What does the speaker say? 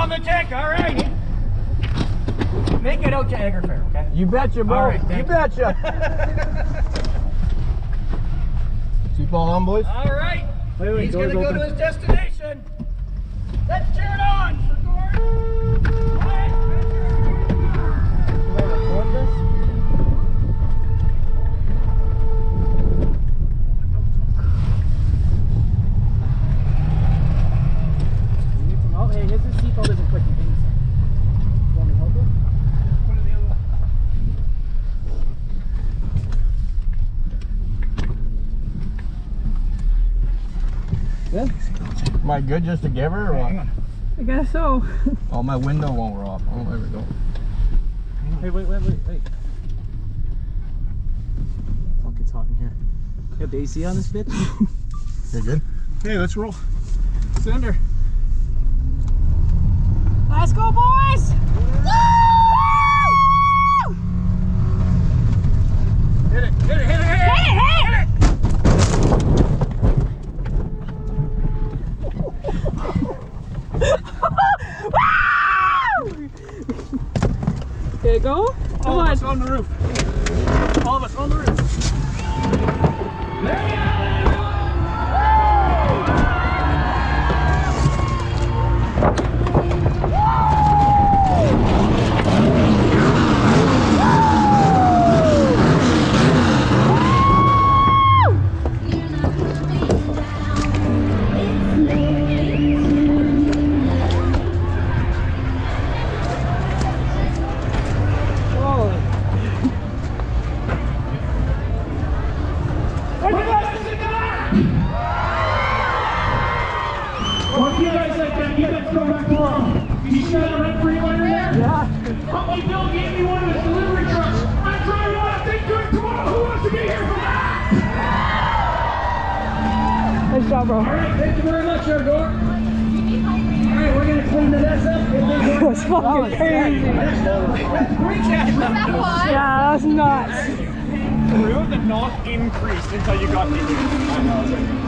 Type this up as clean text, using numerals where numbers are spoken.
on the tank, all right. Make it out to Agrifair, okay? You betcha, bro. Right, you betcha. Seatbelt on, boys. All right. Wait, He's gonna go to his destination. Let's cheer it on. Oh, hey, his seatbelt isn't clicking. You want me to hold it? Put it in the other one. Good? Am I good just to give her or Hang what? on. I guess so. Oh, my window won't off. Oh, there we go. Hey, wait. Fuck, it's hot in here. You have the AC on this bitch? You good? Okay, let's roll. Sit under. Let's go, boys! Woo! Hit it. Hit it! There you go. Come All on. of us on the roof. All of us on the roof. There you go. What do you guys like that? You guys go back tomorrow. You see that red Freelander there? Yeah. Huntley Bill gave me one of his delivery trucks. I'm driving on a big good tomorrow. Who wants to get here for that? Nice job, bro. All right, thank you very much, Ergo. All right, we're going to clean the nest up. That's fucking crazy. Yeah, that's nuts. True that not increased until you got to here. I know.